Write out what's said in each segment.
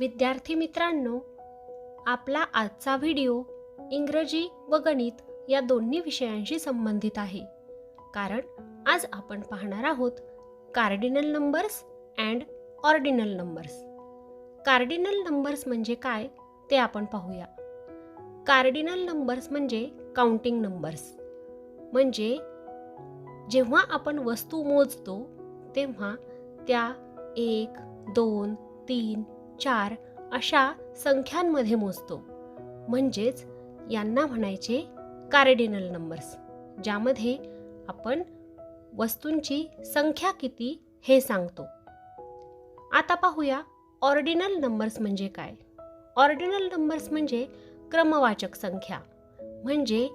विद्यार्थी मित्रांनो, आपला आजचा व्हिडिओ इंग्रजी व गणित या दोन्ही विषयांशी संबंधित आहे. कारण आज आपण पाहणार आहोत cardinal numbers and ordinal numbers. Cardinal numbers म्हणजे काय ते आपण पाहूया. कार्डिनल नंबर्स म्हणजे काउंटिंग नंबर्स. म्हणजे जेव्हा आपण वस्तू मोजतो तेव्हा त्या 1, 2, 3, 4 अशा संख्यांमध्ये मोजतो. म्हणजेच यांना म्हणायचे कार्डिनल नंबर्स, ज्यामध्ये आपण वस्तूंची संख्या किती हे सांगतो. आता पाहूया ऑर्डिनल नंबर्स म्हणजे काय. ऑर्डिनल नंबर्स म्हणजे क्रमवाचक संख्या. म्हणजे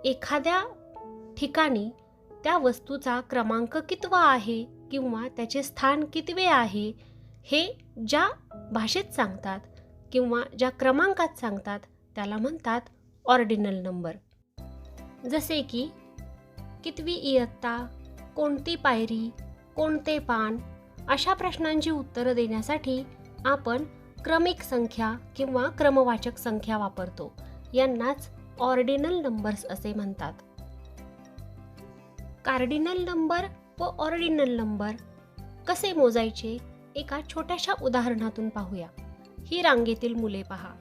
एखाद्या ठिकाणी त्या वस्तूचा क्रमांक कितवा आहे किंवा त्याचे स्थान कितवे आहे हे ज्या भाषेत सांगतात किंवा ज्या क्रमांकात सांगतात त्याला म्हणतात ऑर्डिनल नंबर. जसे की कितवी इयत्ता, कोणती पायरी, कोणते पान अशा प्रश्नांची उत्तरं देण्यासाठी आपण क्रमिक संख्या किंवा क्रमवाचक संख्या वापरतो. यांनाच ऑर्डिनल नंबर्स असे म्हणतात. कार्डिनल नंबर व ऑर्डिनल नंबर कसे मोजायचे एका छोट्याशा उदाहरणातून पाहूया. ही रांगेतील मुले पहा.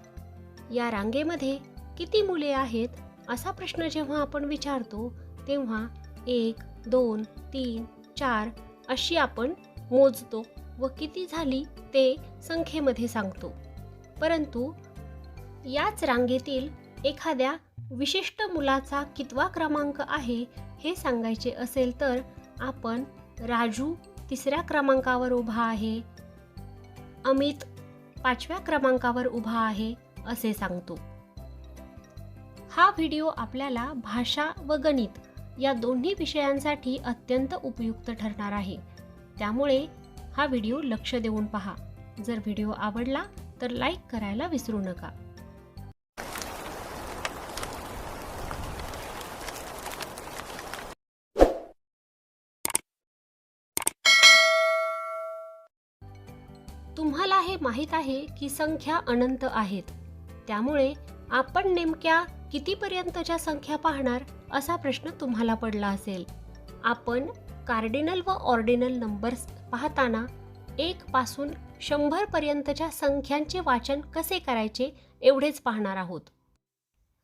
या रांगेमध्ये किती मुले आहेत असा प्रश्न जेव्हा आपण विचारतो तेव्हा 1, 2, 3, 4 अशी आपण मोजतो व किती झाली ते संख्येमध्ये सांगतो. परंतु याच रांगेतील एखाद्या विशिष्ट मुलाचा कितवा क्रमांक आहे हे सांगायचे असेल तर आपण राजू 3ऱ्या क्रमांकावर उभा आहे, अमित 5व्या क्रमांकावर उभा आहे असे सांगतो. हा व्हिडिओ आपल्याला भाषा व गणित या दोन्ही विषयांसाठी अत्यंत उपयुक्त ठरणार आहे. त्यामुळे हा व्हिडिओ लक्ष देऊन पहा. जर व्हिडिओ आवडला तर लाईक करायला विसरू नका. तुम्हाला हे माहीत आहे की संख्या अनंत आहेत. त्यामुळे आपण नेमक्या कितीपर्यंतच्या संख्या पाहणार असा प्रश्न तुम्हाला पडला असेल. आपण कार्डिनल व ऑर्डिनल नंबर्स पाहताना 1 पासून 100 पर्यंतच्या संख्यांचे वाचन कसे करायचे एवढेच पाहणार आहोत.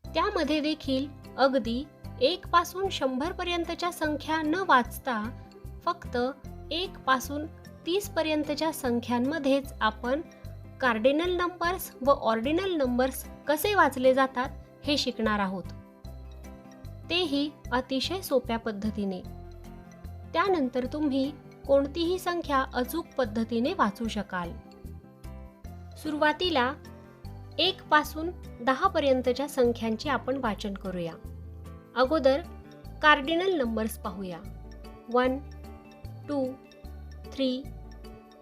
त्यामध्ये देखील अगदी 1 पासून 100 पर्यंतच्या संख्या न वाचता फक्त 1 पासून 30 पर्यंतच्या संख्यांमध्येच आपण कार्डिनल नंबर्स व ऑर्डिनल नंबर्स कसे वाचले जातात हे शिकणार आहोत. तेही अतिशय सोप्या पद्धतीने. त्यानंतर तुम्ही कोणतीही संख्या अचूक पद्धतीने वाचू शकाल. सुरुवातीला 1 पासून 10 पर्यंतच्या संख्यांचे आपण वाचन करूया. अगोदर कार्डिनल नंबर्स पाहूया. 1, 2, 3,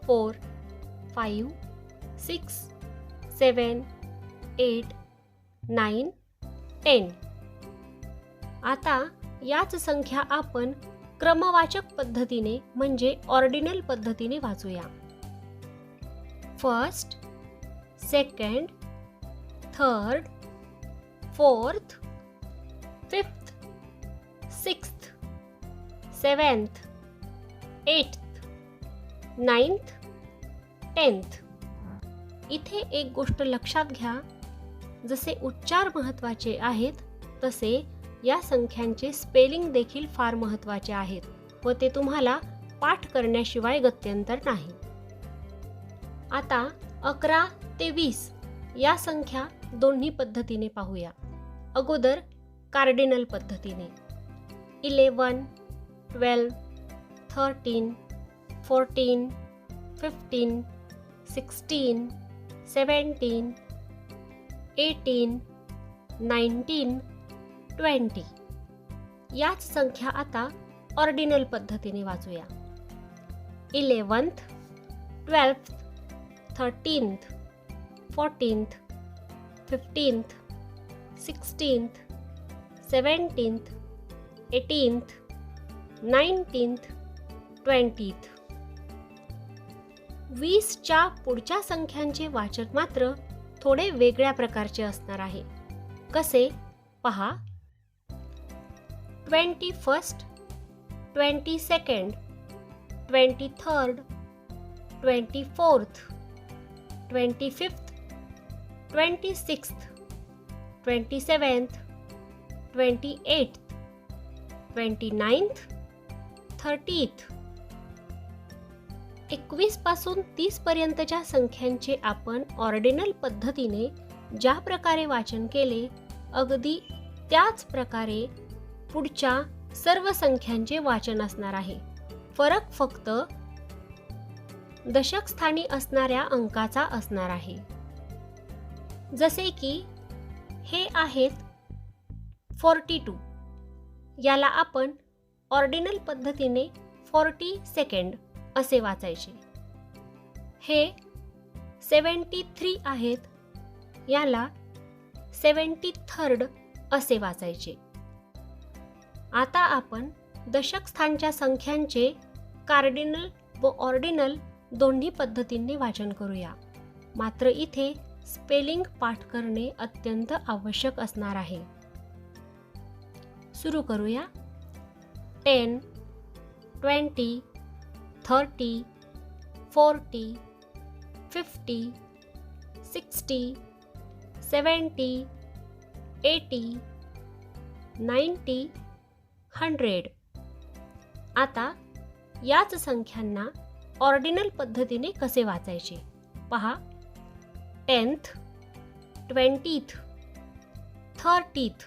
4, 5, 6, 7, 8, 9, 10. आता याच संख्या आपण क्रमवाचक पद्धतीने म्हणजे ऑर्डिनल पद्धतीने वाचूया. First, second, third, fourth, fifth, sixth, seventh, eighth, 9th, 10th. इथे एक गोष्ट लक्षात घ्या. जसे उच्चार महत्त्वाचे आहेत तसे या संख्यांचे स्पेलिंग देखील फार महत्त्वाचे आहेत व ते तुम्हाला पाठ करण्याशिवाय गत्यंतर नाही. आता 11 ते 20 या संख्या दोन्ही पद्धतीने पाहूया. अगोदर कार्डिनल पद्धतीने. 11, 12, 13, 14, 15, 16, 17, 18, 19, 20. याच संख्या आता ऑर्डिनल पद्धतीने वाचूया. 11th, 12th, 13th, 14th, 15th, 16th, 17th, 18th, 19th, 20th. 20च्या पुढच्या संख्यांचे वाचन मात्र थोडे वेगळ्या प्रकारचे असणार आहे. कसे पहा. 21st, 22nd, 23rd, 24th, 25th, 26th, 27th, 28th, 29th, 30th. 21 पासून 30 पर्यंतच्या संख्यांचे आपण ऑर्डिनल पद्धतीने ज्या प्रकारे वाचन केले, अगदी त्याच प्रकारे पुढच्या सर्व संख्यांचे वाचन असणार आहे. फरक फक्त दशक स्थानी असणाऱ्या अंकाचा असणार आहे. जसे की हे आहेत 42. याला आपण ऑर्डिनल पद्धतीने 42nd असे वाचायचे. हे 73 आहेत, याला 73rd असे वाचायचे. आता आपण दशक स्थानच्या संख्यांचे कार्डिनल व ऑर्डिनल दोन्ही पद्धतींनी वाचन करूया. मात्र इथे स्पेलिंग पाठ करणे अत्यंत आवश्यक असणार आहे. सुरू करूया. 10, 20, 30, 40, 50, 60, 70, 80, 90, 100. आता याच संख्यांना ऑर्डिनल पद्धतीने कसे वाचायचे पहा. 10th, 20th, 30th,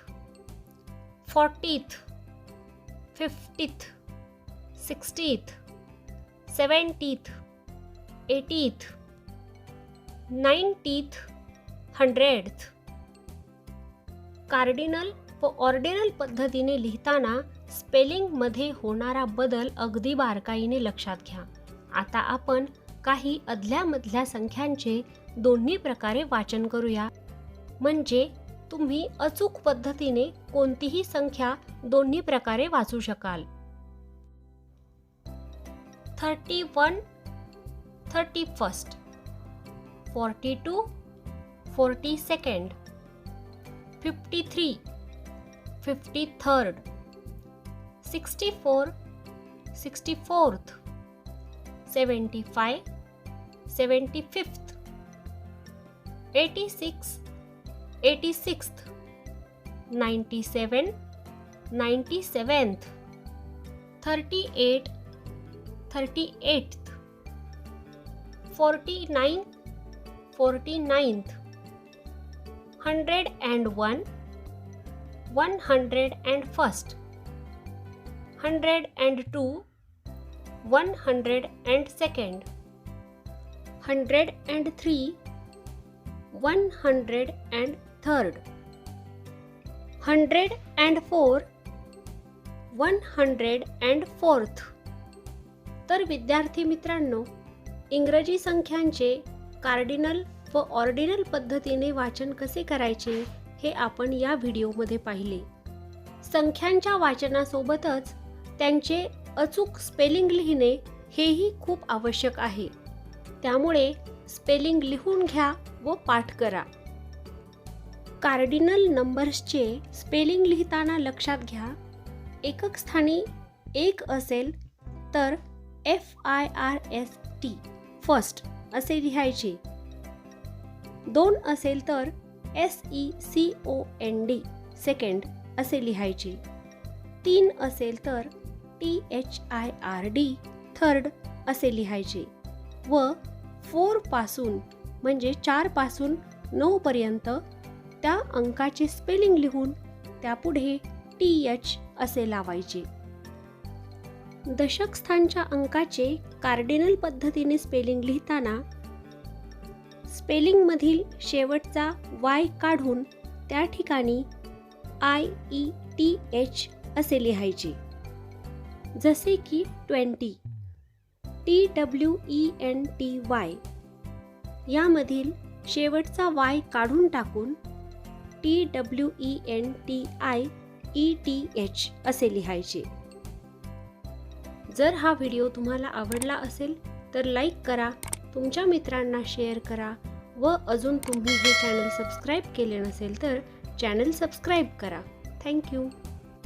40th, 50th, 60th, 70th, 80th, 90th, 100th. Cardinal व ऑर्डिनल पद्धतीने लिहिताना स्पेलिंगमध्ये होणारा बदल अगदी बारकाईने लक्षात घ्या. आता आपण काही अदल्यामधल्या संख्यांचे दोन्ही प्रकारे वाचन करूया, म्हणजे तुम्ही अचूक पद्धतीने कोणतीही संख्या दोन्ही प्रकारे वाचू शकाल. 31, 31st, 42, 42nd, 53, 53rd, 64, 64th, 75, 75th, 86, 86th, 97, 97th, 38, 38th, 49, 49th, 101, 101st, 102, 102nd, 103, 103rd, 104, 104th. तर विद्यार्थी मित्रांनो, इंग्रजी संख्यांचे कार्डिनल व ऑर्डिनल पद्धतीने वाचन कसे करायचे हे आपण या व्हिडिओमध्ये पाहिले. संख्यांच्या वाचनासोबतच त्यांचे अचूक स्पेलिंग लिहिणे हेही खूप आवश्यक आहे. त्यामुळे स्पेलिंग लिहून घ्या व पाठ करा. कार्डिनल नंबर्सचे स्पेलिंग लिहिताना लक्षात घ्या. एकक स्थानी 1 असेल तर FIRST फर्स्ट असे लिहायचे. 2 असेल तर SECOND सेकंड असे लिहायचे. 3 असेल तर THIRD थर्ड असे लिहायचे. व 4 पासून म्हणजे 4 पासून 9 पर्यंत त्या अंकाचे स्पेलिंग लिहून त्यापुढे TH असे लावायचे. दशक स्थानच्या अंकाचे कार्डिनल पद्धतीने स्पेलिंग लिहिताना स्पेलिंगमधील शेवटचा Y काढून त्या ठिकाणी IETH असे लिहायचे. जसे की 20 TWENTY यामधील शेवटचा Y काढून टाकून TWENTIETH असे लिहायचे. जर हा व्हिडिओ तुम्हाला आवडला असेल तर लाईक करा, तुमच्या मित्रांना शेअर करा व अजून तुम्ही हे चॅनल सबस्क्राईब केले नसेल तर चॅनल सबस्क्राईब करा. थँक्यू.